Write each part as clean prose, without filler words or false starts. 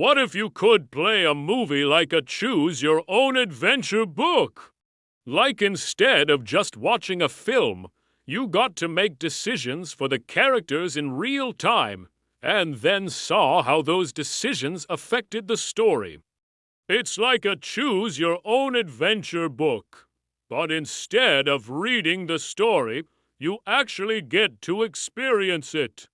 What if you could play a movie like a choose-your-own-adventure book? Like instead of just watching a film, you got to make decisions for the characters in real time, and then saw how those decisions affected the story. It's like a choose-your-own-adventure book, but instead of reading the story, you actually get to experience it.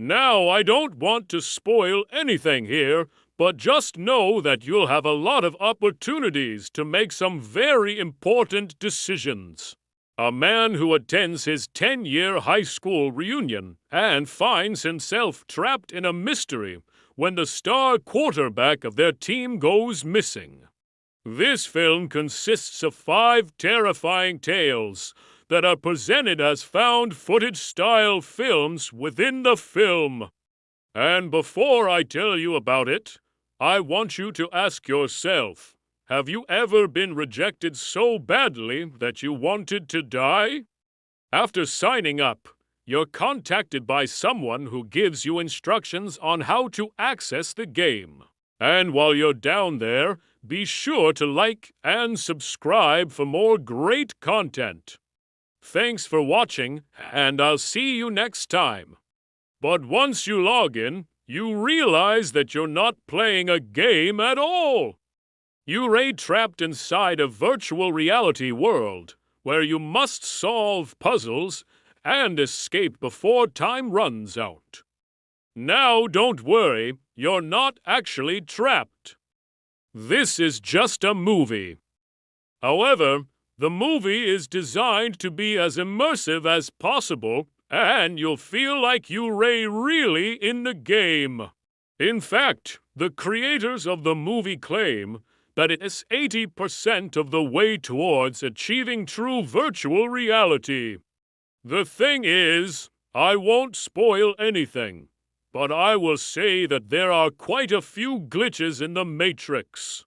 Now, I don't want to spoil anything here, but just know that you'll have a lot of opportunities to make some very important decisions. A man who attends his 10-year high school reunion and finds himself trapped in a mystery when the star quarterback of their team goes missing. This film consists of 5 terrifying tales that are presented as found-footage-style films within the film. And before I tell you about it, I want you to ask yourself, have you ever been rejected so badly that you wanted to die? After signing up, you're contacted by someone who gives you instructions on how to access the game. And while you're down there, be sure to like and subscribe for more great content. Thanks for watching, and I'll see you next time. But once you log in, you realize that you're not playing a game at all. You're trapped inside a virtual reality world where you must solve puzzles and escape before time runs out. Now, don't worry, you're not actually trapped. This is just a movie. However, the movie is designed to be as immersive as possible, and you'll feel like you're really in the game. In fact, the creators of the movie claim that it is 80% of the way towards achieving true virtual reality. The thing is, I won't spoil anything, but I will say that there are quite a few glitches in the Matrix.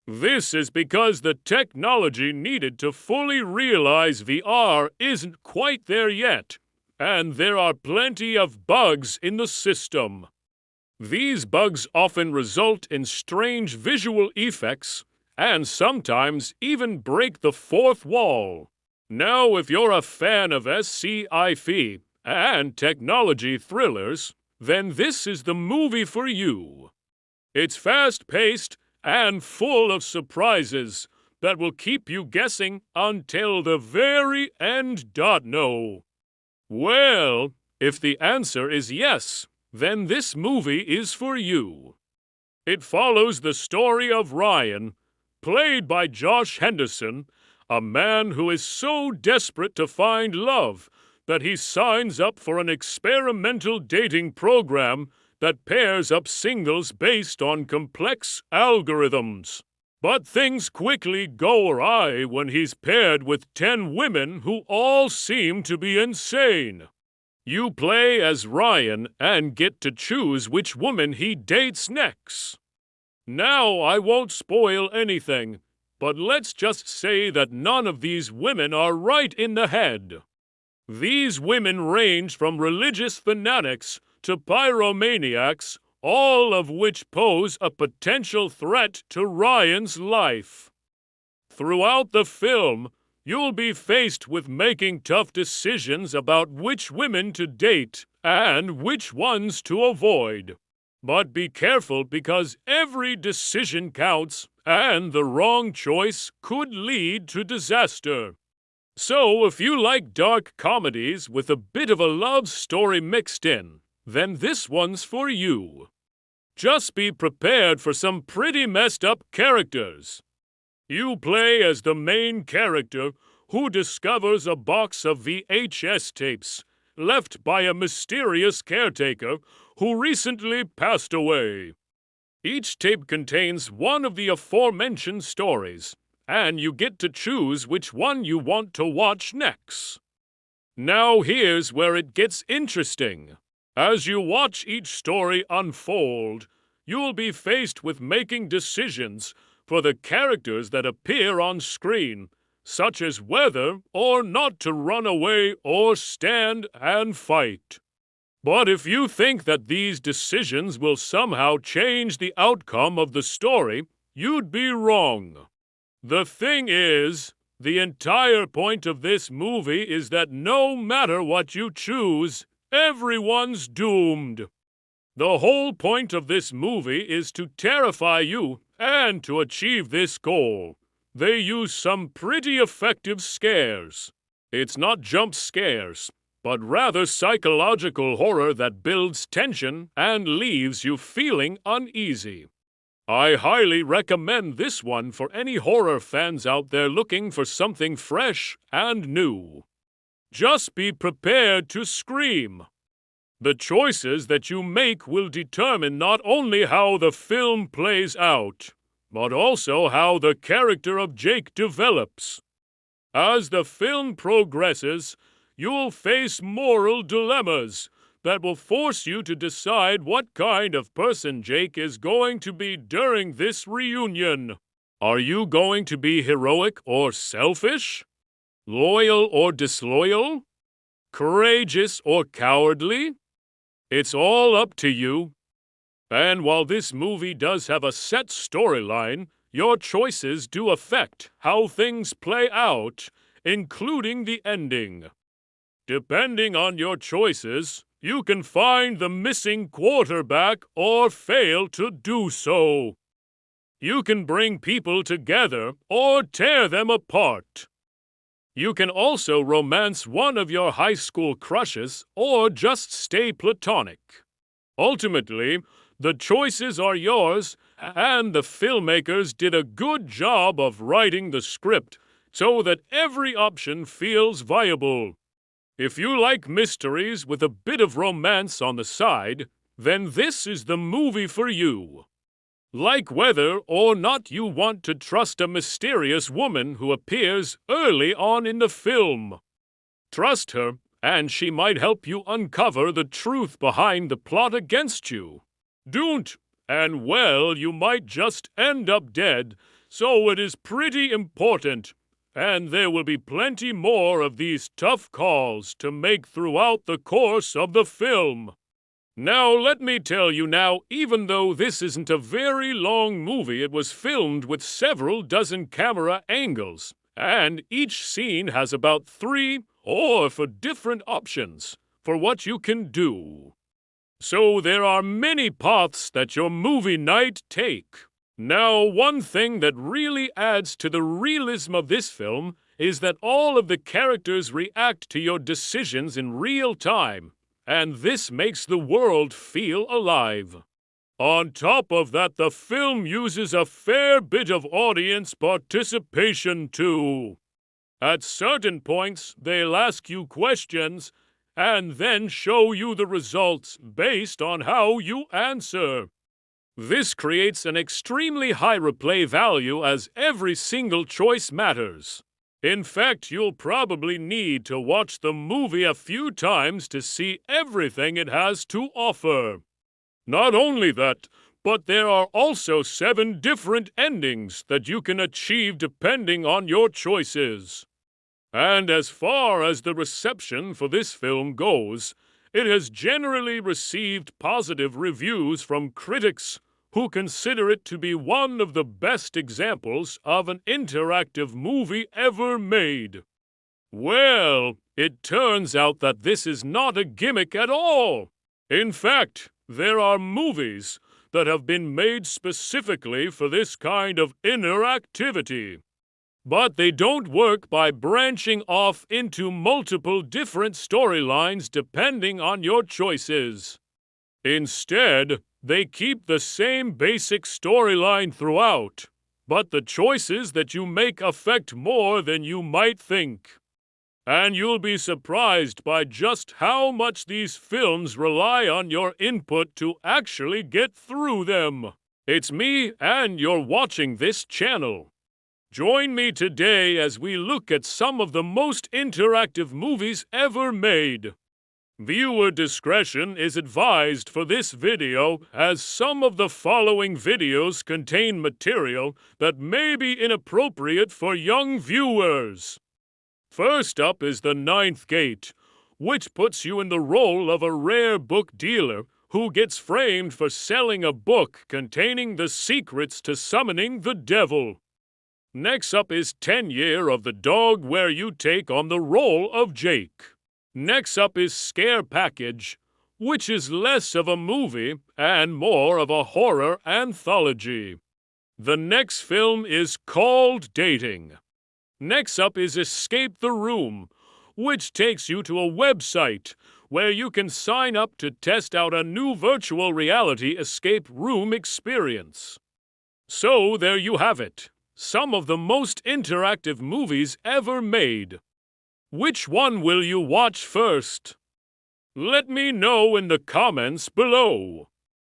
This is because the technology needed to fully realize VR isn't quite there yet, and there are plenty of bugs in the system. These bugs often result in strange visual effects and sometimes even break the fourth wall. Now, if you're a fan of sci-fi and technology thrillers, then this is the movie for you. It's fast-paced and full of surprises that will keep you guessing until the very end. No. Well, if the answer is yes, then this movie is for you. It follows the story of Ryan, played by Josh Henderson, a man who is so desperate to find love that he signs up for an experimental dating program that pairs up singles based on complex algorithms. But things quickly go awry when he's paired with 10 women who all seem to be insane. You play as Ryan and get to choose which woman he dates next. Now, I won't spoil anything, but let's just say that none of these women are right in the head. These women range from religious fanatics to pyromaniacs, all of which pose a potential threat to Ryan's life. Throughout the film, you'll be faced with making tough decisions about which women to date and which ones to avoid. But be careful because every decision counts and the wrong choice could lead to disaster. So if you like dark comedies with a bit of a love story mixed in, then this one's for you. Just be prepared for some pretty messed up characters. You play as the main character who discovers a box of VHS tapes left by a mysterious caretaker who recently passed away. Each tape contains one of the aforementioned stories, and you get to choose which one you want to watch next. Now here's where it gets interesting. As you watch each story unfold, you'll be faced with making decisions for the characters that appear on screen, such as whether or not to run away or stand and fight. But if you think that these decisions will somehow change the outcome of the story, you'd be wrong. The thing is, the entire point of this movie is that no matter what you choose, everyone's doomed. The whole point of this movie is to terrify you, and to achieve this goal, they use some pretty effective scares. It's not jump scares, but rather psychological horror that builds tension and leaves you feeling uneasy. I highly recommend this one for any horror fans out there looking for something fresh and new. Just be prepared to scream. The choices that you make will determine not only how the film plays out, but also how the character of Jake develops. As the film progresses, you'll face moral dilemmas that will force you to decide what kind of person Jake is going to be during this reunion. Are you going to be heroic or selfish? Loyal or disloyal? Courageous or cowardly? It's all up to you. And while this movie does have a set storyline, your choices do affect how things play out, including the ending. Depending on your choices, you can find the missing quarterback or fail to do so. You can bring people together or tear them apart. You can also romance one of your high school crushes or just stay platonic. Ultimately, the choices are yours, and the filmmakers did a good job of writing the script so that every option feels viable. If you like mysteries with a bit of romance on the side, then this is the movie for you. Like whether or not you want to trust a mysterious woman who appears early on in the film. Trust her, and she might help you uncover the truth behind the plot against you. Don't, and well, you might just end up dead, so it is pretty important. And there will be plenty more of these tough calls to make throughout the course of the film. Now, let me tell you now, even though this isn't a very long movie, it was filmed with several dozen camera angles, and each scene has about 3 or 4 different options for what you can do. So there are many paths that your movie night take. Now, one thing that really adds to the realism of this film is that all of the characters react to your decisions in real time, and this makes the world feel alive. On top of that, the film uses a fair bit of audience participation too. At certain points, they'll ask you questions and then show you the results based on how you answer. This creates an extremely high replay value as every single choice matters. In fact, you'll probably need to watch the movie a few times to see everything it has to offer. Not only that, but there are also 7 different endings that you can achieve depending on your choices. And as far as the reception for this film goes, it has generally received positive reviews from critics who consider it to be one of the best examples of an interactive movie ever made. Well, it turns out that this is not a gimmick at all. In fact, there are movies that have been made specifically for this kind of interactivity. But they don't work by branching off into multiple different storylines depending on your choices. Instead, they keep the same basic storyline throughout, but the choices that you make affect more than you might think. And you'll be surprised by just how much these films rely on your input to actually get through them. It's me, and you're watching this channel. Join me today as we look at some of the most interactive movies ever made. Viewer discretion is advised for this video, as some of the following videos contain material that may be inappropriate for young viewers. First up is The Ninth Gate, which puts you in the role of a rare book dealer who gets framed for selling a book containing the secrets to summoning the devil. Next up is 10 Year of the Dog, where you take on the role of Jake. Next up is Scare Package, which is less of a movie and more of a horror anthology. The next film is called Dating. Next up is Escape the Room, which takes you to a website where you can sign up to test out a new virtual reality escape room experience. So there you have it, some of the most interactive movies ever made. Which one will you watch first? Let me know in the comments below.